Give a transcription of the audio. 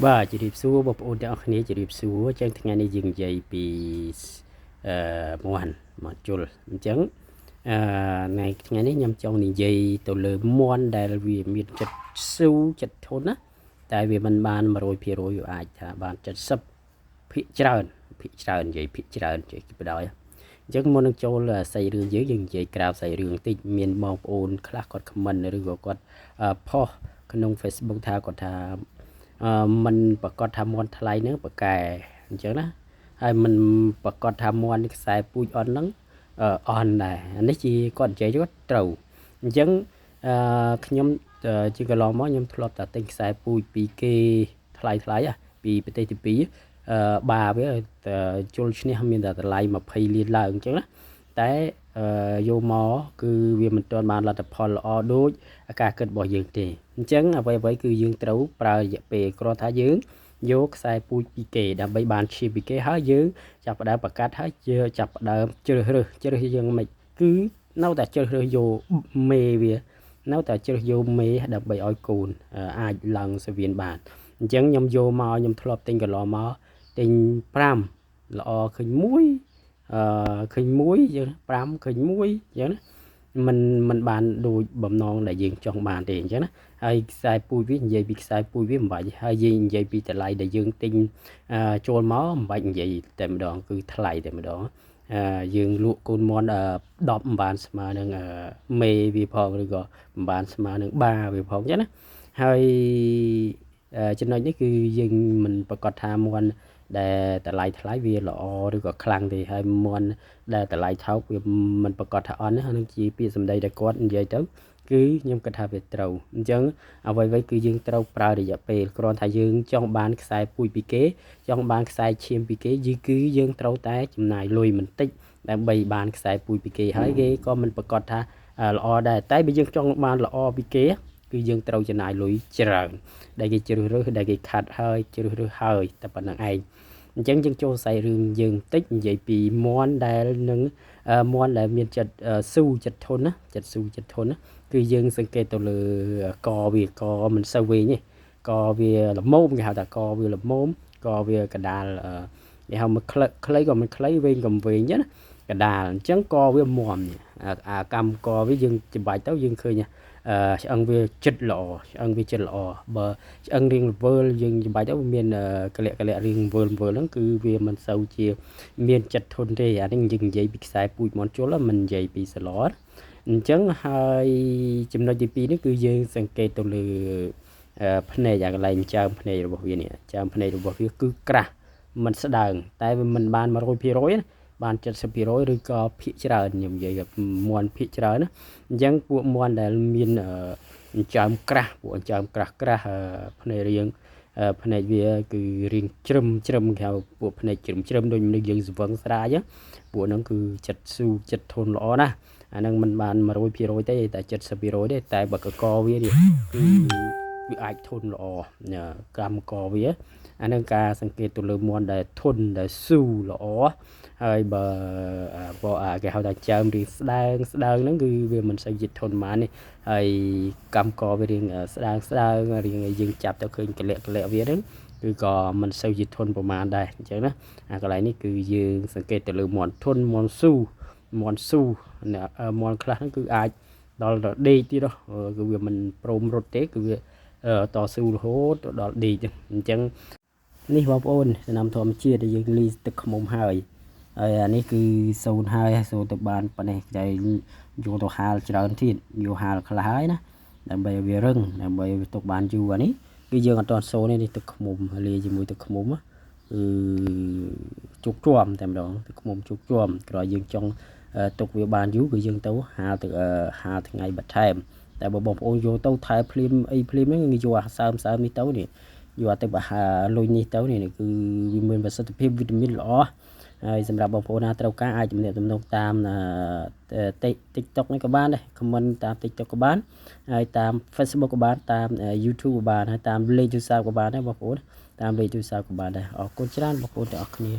បាទជំរាបសួរបងប្អូនទាំងអស់គ្នាជំរាបសួរចឹងថ្ងៃនេះយើងនិយាយពីមាន់ជុលអញ្ចឹងថ្ងៃនេះខ្ញុំចង់និយាយទៅលើមាន់ដែលវាមានចិត្តស៊ូចិត្តធន់ណាតែវាមិនបាន 100% វាអាចថាបាន70ភាគច្រើននិយាយភាគច្រើនជាបដ යි អញ្ចឹងមុននឹងចូលសាច់រឿងយើងនិយាយក្រៅសាច់រឿងតិចមានបងប្អូនខ្លះគាត់ comment ឬក៏គាត់ផុសក្នុង Facebook ថាគាត់ថាมันប្រកាសថាមាន់ថ្លៃហ្នឹងប្រកែអញ្ចឹងណាហើយมันប្រកាសថាមាន់ខ្សែពូជអន់ហ្នឹងអន់ដែរអានេះជាគាត់និយាយគាត់ត្រូវអញ្ចឹងខ្ញុំជាកន្លងមកខ្ញុំធ្លាប់តែទិញខ្សែពូជពីគេថ្លៃពីប្រទេសទី2បាវាជុលឈ្នះមានតែតម្លៃ20លានឡើងអញ្ចឹងណាតែយកមកគឺវាមិនទាន់បានលទ្ធផលល្អដូចការគិតរបស់យើងទេអញ្ចឹងអ្វីគឺយើងត្រូវប្រើរយៈពេលគ្រាន់ថាយើងយកខ្សែពូជពីគេដើម្បីបានឈាមពីគេហើយយើងចាប់ផ្ដើមប្រកាសហើយចាប់ផ្ដើមជ្រើសរើសយើងមិនគឺនៅតែជ្រើសរើសយកមេវានៅតែជ្រើសយកមេដើម្បីឲ្យកូនអាចឡើងសវៀនបានអញ្ចឹងខ្ញុំយកមកខ្ញុំធ្លាប់ទិញកន្លងមកទិញ5ល្អឃើញ1ឃើញ1យើង5ឃើញ1អញ្ចឹងណាมันបានដូចបំណងដែលយើងចង់បានទេអញ្ចឹងណាហើយខ្សែពូជវានិយាយពីខ្សែពូជវាមិនបាច់ហើយយើងនិយាយពីតម្លៃដែលយើងទិញចូលមកមិនបាច់និយាយតែម្ដងគឺថ្លៃតែម្ដងយើងលក់កូនមាន់10មិនបានស្មើនឹងមេវាផងឬក៏មិនបានស្មើនឹងបាវាផងអញ្ចឹងណាហើយចំណុចនេះគឺយើងមិនប្រកាសថាមាន់ដែលតម្លៃថ្លៃវាល្អឬក៏ខ្លាំងទេហើយមាន់ដែលតម្លៃថោកវាមិនប្រកាសថាអន់ទេហ្នឹងជាពាក្យសម្ដីដែលគាត់និយាយទៅគឺខ្ញុំគិតថាវាត្រូវអញ្ចឹងអ្វីគឺយើងត្រូវប្រើរយៈពេលគ្រាន់ថាយើងចង់បានខ្សែពូជពីគេចង់បានខ្សែឈាមពីគេគឺយើងត្រូវតែចំណាយលុយបន្តិចដើម្បីបានខ្សែពូជពីគេហើយគេក៏មិនប្រកាសថាល្អដែរតែបើយើងចង់បានល្អពីគេគឺយើងត្រូវចំណាយលុយច្រើនដែលគេជ្រើសរើសដែលគេខាត់ហើយជ្រើសរើសហើយតែប៉ុណ្្នឹងឯងអញ្ចឹងយើងចូលសាច់រឿងយើងតិចនិយាយពីមាន់ដែលនឹងមាន់ដែលមានចិត្តស៊ូចិត្តធន់ណាចិត្តស៊ូចិត្តធន់ណាគឺយើងសង្កេតទៅលើកវាកមិនសូវវែងទេកវាល្មមគេហៅថាកវាល្មមកវាកដាលគេហៅមកខ្លីក៏មិនខ្លីវែងក៏មិនវែងចឹងណាកដាលអញ្ចឹងកវាមាំអាកម្មកវាយើងច្បាច់ទៅយើងឃើញឆ្អឹងវាចិត្តល្អបើឆ្អឹងរៀងល្វើលយើងច្បាច់ទៅមានកលៈរៀងវើលហ្នឹងគឺវាមិនសូវជាមានចិត្តធន់ទេអានេះយើងនិយាយពីខ្សែពូជមាន់ជុលមិននិយាយពីសឡតអញ្ចឹងហើយចំណុចទី2នេះគឺយើងសង្កេតទៅលើភ្នែកអាកន្លែងចើមភ្នែករបស់វានេះចើមភ្នែករបស់វាគឺក្រាស់មិនស្ដើងតែវាមិនបាន 100% ណាបាន 70% ឬក៏ភាគច្រើនខ្ញុំនិយាយមាន់ភាគច្រើនណាអញ្ចឹងពួកមាន់ដែលមានចើមក្រាស់ពួកចើមក្រាស់ភ្នែករៀងភ្នែកវាគឺរៀងជ្រឹមគេហៅពួកភ្នែកជ្រឹមដូចមនុស្សយើងស្វឹងស្រាយពួកហ្នឹងគឺចិត្តស៊ូចិត្តធន់ល្អណាស់អាហ្នឹងមិនបាន 100% ទេតែ 70% ទេតែបើកវានេះគឺវាអាចធន់ល្អកម្មកវាអានឹងការសង្កេតទៅលើមាន់ដែលធន់ដែលស៊ូល្អហើយបើគេហៅថាចើមរៀងស្ដើងហ្នឹងគឺវាមិនសូវជាធន់បានទេហើយកម្មកវារៀងស្ដើងរៀងយើងចាប់ទៅឃើញកលៈវាហ្នឹងគឺក៏មិនសូវជាធន់ប្រហែលដែរអញ្ចឹងណាអាកន្លែងនេះគឺយើងសង្កេតទៅលើមាន់ធន់មាន់ស៊ូមាន់ខ្លះហ្នឹងគឺអាចដល់ដេកទៀតគឺវាមិនព្រមរត់ទេគឺវាតស៊ូរហូតដល់ដេកអញ្ចឹងនេះបងប្អូនសំណាំធម្មជាតិដែលយើងលីទឹកខ្មុំហើយអានេះគឺសូនហើយសូនទៅបានប៉ុណ្ណេះតែយកទៅហាលច្រើនទៀតយកហាលខ្លះហើយណាដើម្បីឲ្យវារឹងដើម្បីវាទុកបានយូរអានេះគឺយើងអត់ទាន់សូនទេនេះទឹកខ្មុំលាយជាមួយទឹកខ្មុំគឺជោគជាំតែម្ដងទឹកខ្មុំជោគជាំក្រោយយើងចង់ទុកវាបានយូរគឺយើងទៅហាលទឹកហាលថ្ងៃបន្ថែមតែបើបងប្អូនយកទៅថែភ្លាមហ្នឹងយកអាសើមនេះទៅនេះយកទៅបហាលុយនេះទៅនេះគឺវាមានប្រសិទ្ធភាពវីតាមីនល្អហើយសម្រាប់បងប្អូនណាត្រូវការអាចទំនាក់ទំនងតាម TikTok នេះក៏បានដែរ comment តាម TikTok ក៏បានហើយតាម Facebook ក៏បានតាម YouTube ក៏បានហើយតាមលេខទូរស័ព្ទក៏បានដែរបងប្អូនតាមលេខទូរស័ព្ទក៏បានដែរអរគុណច្រើនបងប្អូនទាំងអស់គ្នា